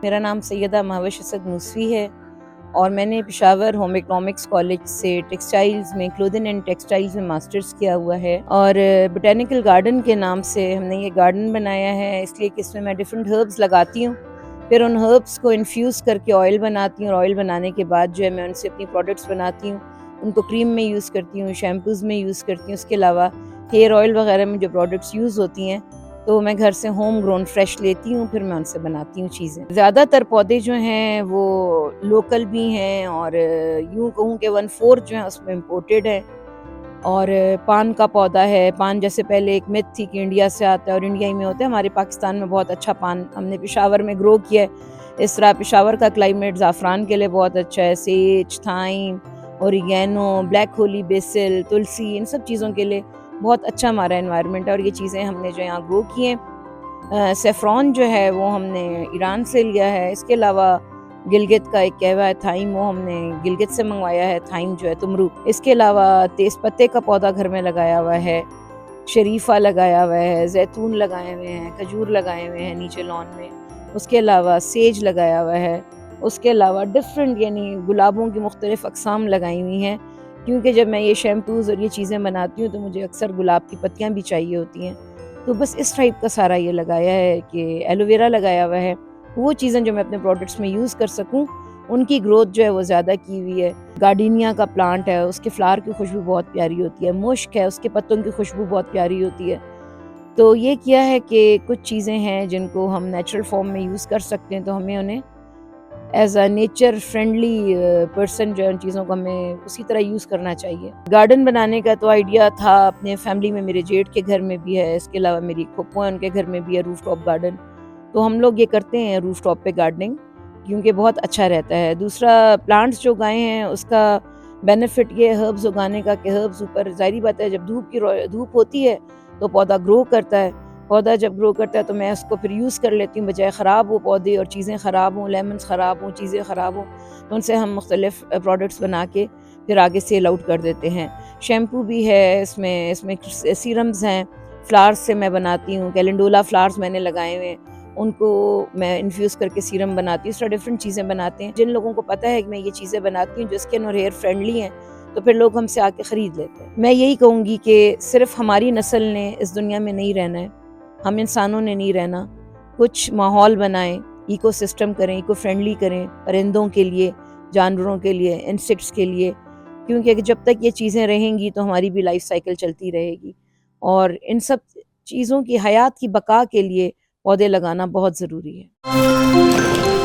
मेरा नाम सैयदा महविश असद मूसवी है और मैंने पेशावर होम इकोनॉमिक्स कॉलेज से टेक्सटाइल्स में क्लोथिंग एंड टेक्सटाइल्स में मास्टर्स किया हुआ है। और बोटेनिकल गार्डन के नाम से हमने ये गार्डन बनाया है, इसलिए कि इसमें मैं डिफरेंट हर्ब्स लगाती हूँ, फिर उन हर्ब्स को इन्फ्यूज़ करके ऑयल बनाती हूँ और ऑयल बनाने के बाद जो है मैं उनसे अपनी प्रोडक्ट्स बनाती हूँ, उनको क्रीम में यूज़ करती हूँ, शैम्पूज़ में यूज़ करती हूँ। उसके अलावा हेयर ऑयल वगैरह में जो प्रोडक्ट्स यूज़ होती हैं तो मैं घर से होम ग्रोन फ्रेश लेती हूँ, फिर मैं उनसे बनाती हूँ चीज़ें। ज़्यादातर पौधे जो हैं वो लोकल भी हैं और यूँ कहूँ कि 1/4 जो है उसमें इम्पोर्टेड है। और पान का पौधा है। पान जैसे पहले एक मिथ थी कि इंडिया से आता है और इंडिया ही में होता है। हमारे पाकिस्तान में बहुत अच्छा पान हमने पेशावर में ग्रो किया है। इस तरह पेशावर का क्लाइमेट ज़ाफ़रान के लिए बहुत अच्छा है। Sage, thyme, oregano, black holy basil, तुलसी, इन सब चीज़ों के लिए बहुत अच्छा हमारा एनवायरनमेंट है और ये चीज़ें हमने जो यहाँ ग्रो की हैं। सेफ़्रॉन जो है वो हमने ईरान से लिया है। इसके अलावा गिलगित का एक कहवा है थाइम, वो हमने गिलगित से मंगवाया है, थाइम जो है तुमरू। इसके अलावा तेज़ पत्ते का पौधा घर में लगाया हुआ है, शरीफ़ा लगाया हुआ है, ज़ैतून लगाए हुए हैं, खजूर लगाए हुए हैं नीचे लॉन में। उसके अलावा सेज लगाया हुआ है। उसके अलावा डिफरेंट यानी गुलाबों की मुख्तलिफ़ अक़साम लगाई हुई हैं, क्योंकि जब मैं ये शैम्पूज़ और ये चीज़ें बनाती हूँ तो मुझे अक्सर गुलाब की पत्तियाँ भी चाहिए होती हैं। तो बस इस टाइप का सारा ये लगाया है कि एलोवेरा लगाया हुआ है। वो चीज़ें जो मैं अपने प्रोडक्ट्स में यूज़ कर सकूँ, उनकी ग्रोथ जो है वो ज़्यादा की हुई है। गार्डनिया का प्लांट है, उसके फ्लावर की खुशबू बहुत प्यारी होती है। मुश्क है, उसके पत्तों की खुशबू बहुत प्यारी होती है। तो ये किया है कि कुछ चीज़ें हैं जिनको हम नेचुरल फॉर्म में यूज़ कर सकते हैं, तो हमें उन्हें as a nature friendly person जो है उन चीज़ों को हमें उसी तरह यूज़ करना चाहिए। गार्डन बनाने का तो आइडिया था अपने फैमिली में, मेरे जेठ के घर में भी है, इसके अलावा मेरी फूफो है उनके घर में भी है रूफ टॉप गार्डन। तो हम लोग ये करते हैं रूफ टॉप पे गार्डनिंग, क्योंकि बहुत अच्छा रहता है। दूसरा प्लांट्स जो उगाए हैं उसका बेनिफिट ये हर्ब्स उगाने का कि हर्ब्स ऊपर ज़ाहिर बात है जब धूप होती है तो पौधा ग्रो करता है। पौधा जब ग्रो करता है तो मैं उसको फिर यूज़ कर लेती हूँ, बजाय ख़राब हो पौधे और चीज़ें ख़राब हों, लेमन्स ख़राब हों, चीज़ें ख़राब हों, तो उनसे हम मुख्तलिफ़ प्रोडक्ट्स बना के फिर आगे सेल आउट कर देते हैं। शैम्पू भी है इसमें सीरम्स हैं, फ्लावर्स से मैं बनाती हूँ। कैलेंडुला फ्लावर्स मैंने लगाए हुए हैं, उनको मैं इन्फ्यूज़ करके सीरम बनाती हूँ। इस तरह डिफरेंट चीज़ें बनाते हैं। जिन लोगों को पता है कि मैं ये चीज़ें बनाती हूँ जो स्किन और हेयर फ्रेंडली हैं, तो फिर लोग हमसे आके ख़रीद लेते हैं। मैं यही कहूँगी कि सिर्फ़ हमारी नस्ल ने इस दुनिया में नहीं रहना है, हम इंसानों ने नहीं रहना। कुछ माहौल बनाएं, इकोसिस्टम करें, इको फ्रेंडली करें, परिंदों के लिए, जानवरों के लिए, इंसेक्ट्स के लिए, क्योंकि जब तक ये चीज़ें रहेंगी तो हमारी भी लाइफ साइकिल चलती रहेगी। और इन सब चीज़ों की हयात की बका के लिए पौधे लगाना बहुत ज़रूरी है।